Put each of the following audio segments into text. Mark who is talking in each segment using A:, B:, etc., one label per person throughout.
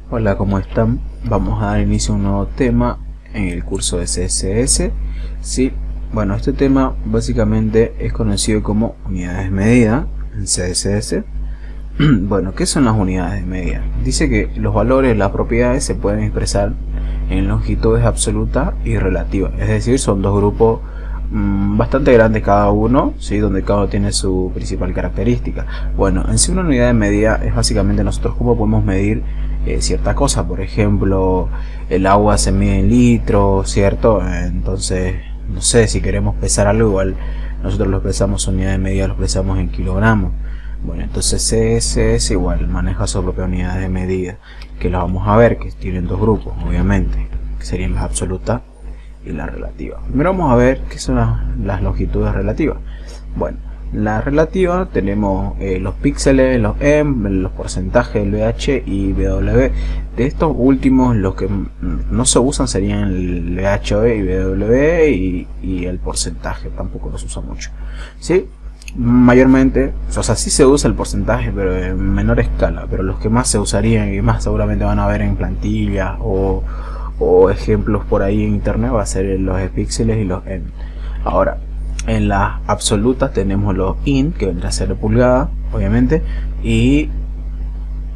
A: Hola, ¿cómo están? Vamos a dar inicio a un nuevo tema en el curso de CSS. Sí, bueno, este tema básicamente es conocido como unidades de medida en CSS. Bueno, ¿qué son las unidades de medida? Dice que los valores, las propiedades se pueden expresar en longitudes absolutas y relativas, es decir, son dos grupos bastante grandes cada uno, ¿sí? Donde cada uno tiene su principal característica. Bueno, en sí una unidad de medida es básicamente nosotros cómo podemos medir cierta cosa. Por ejemplo, el agua se mide en litros, ¿cierto? Entonces, no sé, si queremos pesar algo, igual nosotros lo pesamos, unidad de medida lo pesamos en kilogramos. Bueno, entonces CSS igual maneja su propia unidad de medida, que la vamos a ver, que tienen dos grupos, obviamente, que serían las absolutas y las relativas. Primero vamos a ver qué son las longitudes relativas. Bueno, la relativa tenemos los píxeles, los los porcentajes del VH y W. De estos últimos, los que no se usan serían el VH y W y el porcentaje, tampoco los usa mucho, ¿sí? Mayormente, o sea, sí se usa el porcentaje, pero en menor escala. Pero los que más se usarían y más seguramente van a ver en plantillas o ejemplos por ahí en internet va a ser los píxeles y los en. Ahora, en las absolutas tenemos los in, que vendrá a ser pulgada, obviamente, y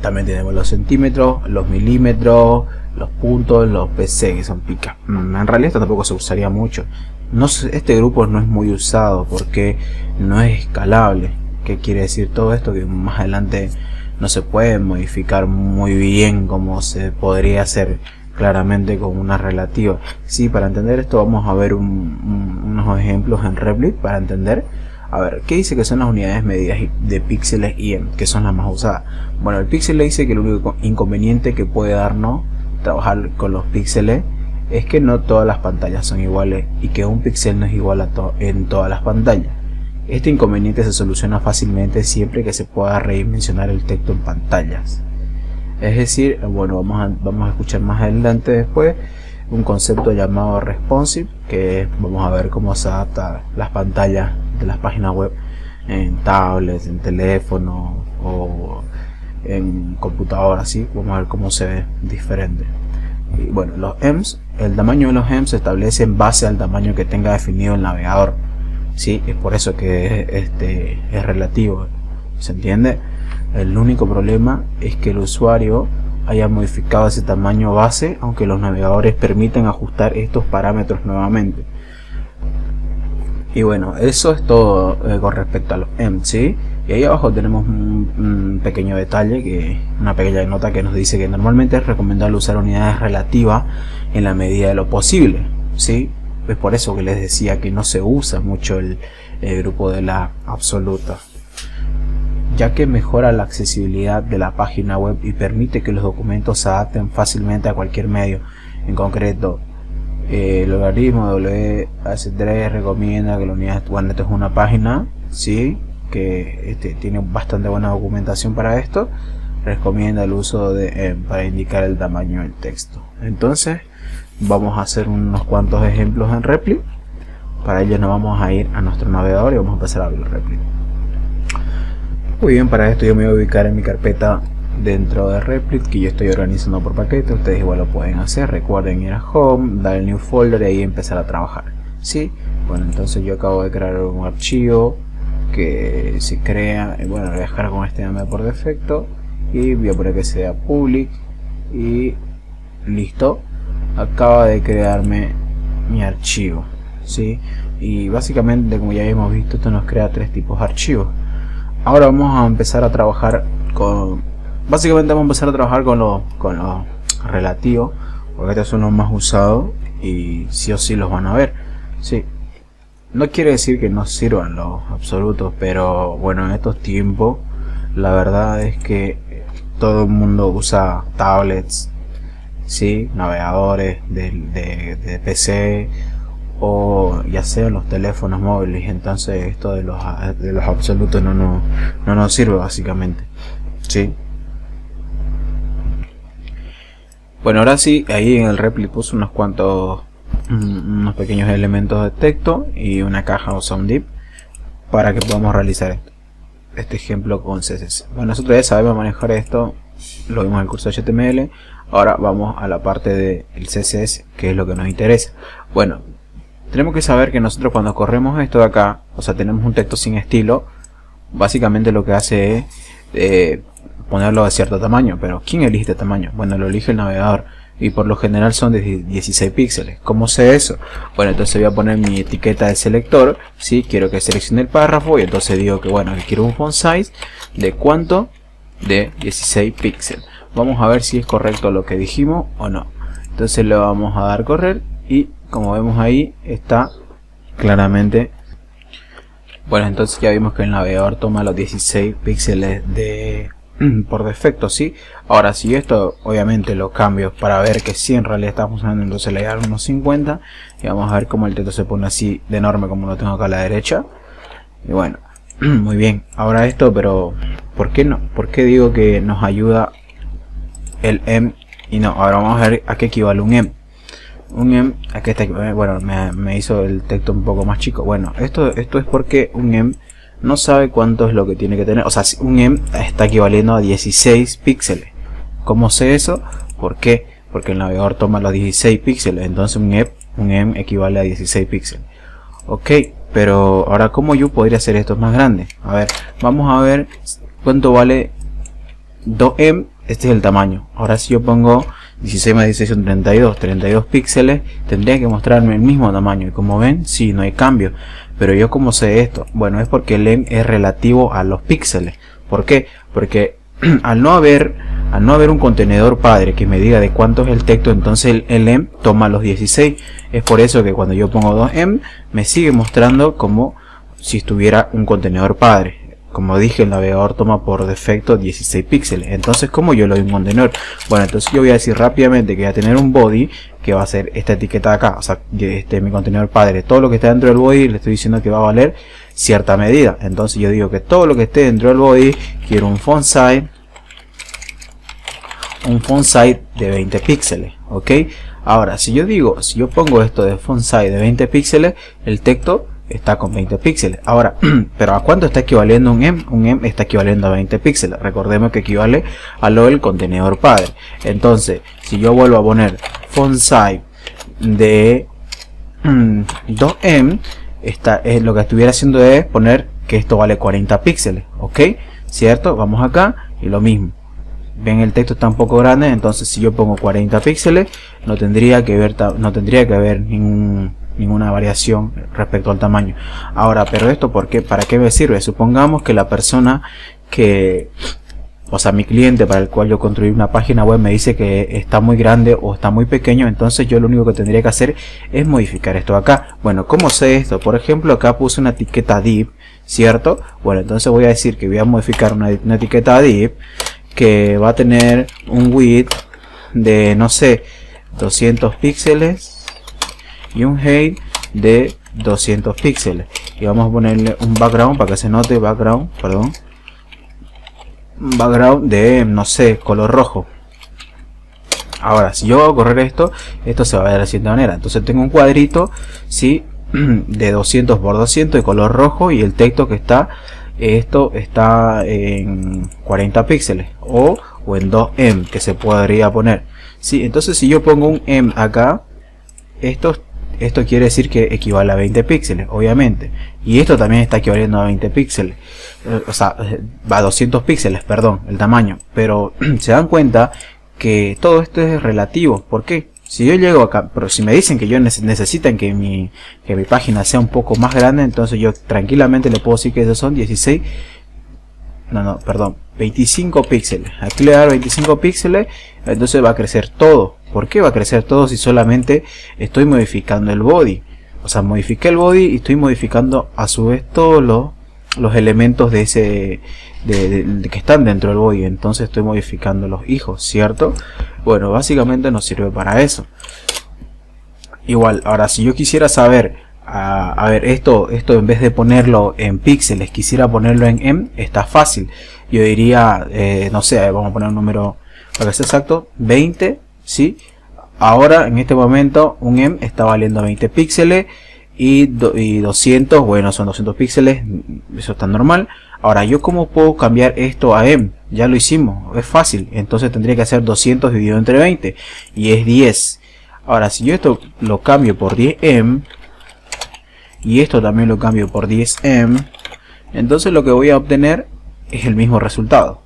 A: también tenemos los centímetros, los milímetros, los puntos, los pc, que son picas. En realidad esto tampoco se usaría mucho. No, este grupo no es muy usado porque no es escalable. ¿Qué quiere decir todo esto? Que más adelante no se puede modificar muy bien como se podría hacer claramente con una relativa. Sí, para entender esto vamos a ver unos ejemplos en Replit para entender. A ver, ¿qué dice que son las unidades medidas de píxeles y que son las más usadas? Bueno, el píxel le dice que el único inconveniente que puede darnos trabajar con los píxeles es que no todas las pantallas son iguales y que un píxel no es igual en todas las pantallas. Este inconveniente se soluciona fácilmente siempre que se pueda redimensionar el texto en pantallas. Es decir, bueno, vamos a escuchar más adelante después un concepto llamado responsive, que vamos a ver cómo se adapta las pantallas de las páginas web en tablets, en teléfono o en computadora, ¿sí? Vamos a ver cómo se ve diferente. Y bueno, los EMS, el tamaño de los EMS se establece en base al tamaño que tenga definido el navegador, ¿sí? Es por eso que es relativo, ¿se entiende? El único problema es que el usuario haya modificado ese tamaño base, aunque los navegadores permiten ajustar estos parámetros nuevamente. Y bueno, eso es todo con respecto a los EMS, ¿sí? Y ahí abajo tenemos un pequeño detalle, una pequeña nota que nos dice que normalmente es recomendable usar unidades relativas en la medida de lo posible, ¿sí? Es por eso que les decía que no se usa mucho el grupo de la absoluta, ya que mejora la accesibilidad de la página web y permite que los documentos se adapten fácilmente a cualquier medio. En concreto, el algoritmo WS3 recomienda que la unidad, bueno, esto es una página, ¿sí? Que tiene bastante buena documentación para esto. Recomienda el uso de para indicar el tamaño del texto. Entonces vamos a hacer unos cuantos ejemplos en Replit. Para ello nos vamos a ir a nuestro navegador y vamos a empezar a abrir Replit. Muy bien, para esto yo me voy a ubicar en mi carpeta dentro de Replit, que yo estoy organizando por paquete. Ustedes igual lo pueden hacer. Recuerden ir a Home, dar el New Folder y ahí empezar a trabajar, ¿sí? Bueno, entonces yo acabo de crear un archivo que se crea, bueno, lo voy a dejar con este nombre por defecto y voy a poner que sea public y listo. Acaba de crearme mi archivo, ¿sí? Y básicamente, como ya hemos visto, esto nos crea tres tipos de archivos. Ahora vamos a empezar a trabajar con, básicamente vamos a empezar a trabajar con los relativos, porque estos son los más usados y sí o sí los van a ver, ¿sí? No quiere decir que no sirvan los absolutos, pero bueno, en estos tiempos la verdad es que todo el mundo usa tablets, ¿sí? Navegadores de PC o ya sea los teléfonos móviles. Entonces esto de los absolutos no nos sirve básicamente, ¿sí? Bueno, ahora sí, ahí en el Replit puse unos pequeños elementos de texto y una caja o sounddiff para que podamos realizar este ejemplo con CSS. Bueno, nosotros ya sabemos manejar esto lo vimos en el curso de HTML. Ahora vamos a la parte del CSS, que es lo que nos interesa. Bueno, tenemos que saber que nosotros cuando corremos esto de acá, o sea, tenemos un texto sin estilo, básicamente lo que hace es ponerlo de cierto tamaño. Pero ¿quién elige este tamaño? Bueno, lo elige el navegador, y por lo general son de 16 píxeles. ¿Cómo sé eso? Bueno, entonces voy a poner mi etiqueta de selector, ¿sí? Quiero que seleccione el párrafo, y entonces digo que bueno, que quiero un font size de ¿cuánto? De 16 píxeles. Vamos a ver si es correcto lo que dijimos o no. Entonces le vamos a dar correr, y como vemos ahí está claramente. Bueno, entonces ya vimos que el navegador toma los 16 píxeles de por defecto, ¿sí? Ahora, si esto obviamente lo cambio para ver que sí en realidad está funcionando, entonces le voy a dar unos 50 y vamos a ver cómo el texto se pone así de enorme, como lo tengo acá a la derecha. Y bueno, muy bien. Ahora esto, pero ¿por qué no? ¿Por qué digo que nos ayuda el em y no? Ahora vamos a ver a qué equivale un em. Un em, aquí está, bueno, me hizo el texto un poco más chico. Bueno, esto es porque un em no sabe cuánto es lo que tiene que tener. O sea, un em está equivaliendo a 16 píxeles. ¿Cómo sé eso? ¿Por qué? Porque el navegador toma los 16 píxeles. Entonces un em equivale a 16 píxeles. Ok, pero ahora ¿cómo yo podría hacer esto más grande? A ver, vamos a ver cuánto vale 2em. Este es el tamaño. Ahora si yo pongo 16 más 16 son 32 píxeles, tendría que mostrarme el mismo tamaño. Y como ven, sí, no hay cambio. Pero yo ¿cómo sé esto? Bueno, es porque el em es relativo a los píxeles. ¿Por qué? Porque al no haber un contenedor padre que me diga de cuánto es el texto, entonces el em toma los 16. Es por eso que cuando yo pongo 2em me sigue mostrando como si estuviera un contenedor padre. Como dije, el navegador toma por defecto 16 píxeles. Entonces, ¿cómo yo le doy un contenedor? Bueno, entonces yo voy a decir rápidamente que voy a tener un body, que va a ser esta etiqueta de acá. O sea, mi contenedor padre. Todo lo que está dentro del body le estoy diciendo que va a valer cierta medida. Entonces yo digo que todo lo que esté dentro del body, quiero un font size de 20 píxeles. ¿Ok? Ahora, si yo pongo esto de font size de 20 píxeles, el texto está con 20 píxeles. Ahora, pero ¿a cuánto está equivaliendo un em? Un em está equivaliendo a 20 píxeles. Recordemos que equivale a lo del contenedor padre. Entonces, si yo vuelvo a poner font size de 2em, lo que estuviera haciendo es poner que esto vale 40 píxeles. ¿Ok? ¿Cierto? Vamos acá y lo mismo. Ven, el texto está un poco grande, entonces si yo pongo 40 píxeles, no tendría que haber ninguna variación respecto al tamaño. Ahora, pero esto ¿para qué me sirve? Supongamos que la persona o sea, mi cliente para el cual yo construí una página web me dice que está muy grande o está muy pequeño, entonces yo lo único que tendría que hacer es modificar esto acá. Bueno, ¿cómo sé esto? Por ejemplo, acá puse una etiqueta div, ¿cierto? Bueno, entonces voy a decir que voy a modificar una etiqueta div que va a tener un width de, no sé, 200 píxeles y un height de 200 píxeles, y vamos a ponerle un background para que se note, background de, no sé, color rojo. Ahora, si yo voy a correr esto se va a ver de la siguiente manera. Entonces tengo un cuadrito, ¿sí? De 200 por 200 de color rojo, y el texto que está, esto está en 40 píxeles o en 2em que se podría poner, ¿sí? Entonces si yo pongo un em acá, esto quiere decir que equivale a 20 píxeles, obviamente, y esto también está equivaliendo a 20 píxeles, o sea, va a 200 píxeles, perdón, el tamaño. Pero se dan cuenta que todo esto es relativo. ¿Por qué? Si yo llego acá, pero si me dicen que necesitan que mi página sea un poco más grande, entonces yo tranquilamente le puedo decir que esos son 25 píxeles. Aquí le voy a dar 25 píxeles, entonces va a crecer todo. ¿Por qué va a crecer todo si solamente estoy modificando el body? O sea, modifiqué el body y estoy modificando a su vez todos los elementos de que están dentro del body. Entonces estoy modificando los hijos, ¿cierto? Bueno, básicamente nos sirve para eso. Igual, ahora si yo quisiera saber, a ver, esto en vez de ponerlo en píxeles, quisiera ponerlo en em, está fácil. Yo diría, no sé, vamos a poner un número para que sea exacto, 20, ¿sí? Ahora, en este momento, un em está valiendo 20 píxeles. y 200, bueno, son 200 píxeles, eso está normal. Ahora, ¿yo cómo puedo cambiar esto a em? Ya lo hicimos, es fácil. Entonces tendría que hacer 200 dividido entre 20 y es 10. Ahora, si yo esto lo cambio por 10em y esto también lo cambio por 10em, entonces lo que voy a obtener es el mismo resultado.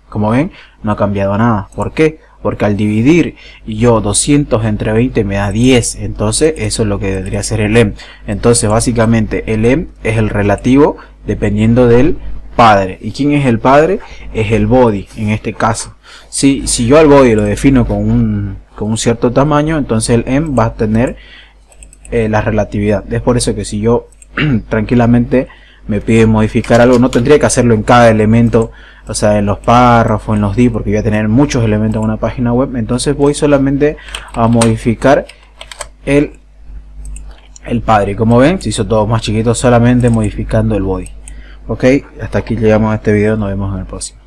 A: Como ven, no ha cambiado nada. ¿Por qué? Porque al dividir yo 200 entre 20 me da 10. Entonces eso es lo que debería ser el em. Entonces básicamente el em es el relativo dependiendo del padre. ¿Y quién es el padre? Es el body en este caso. Si yo al body lo defino con un cierto tamaño, entonces el em va a tener la relatividad. Es por eso que si yo tranquilamente me pide modificar algo, no tendría que hacerlo en cada elemento, o sea, en los párrafos, en los div, porque voy a tener muchos elementos en una página web. Entonces voy solamente a modificar el padre. Como ven, se hizo todo más chiquito solamente modificando el body. Ok, hasta aquí llegamos a este video, nos vemos en el próximo.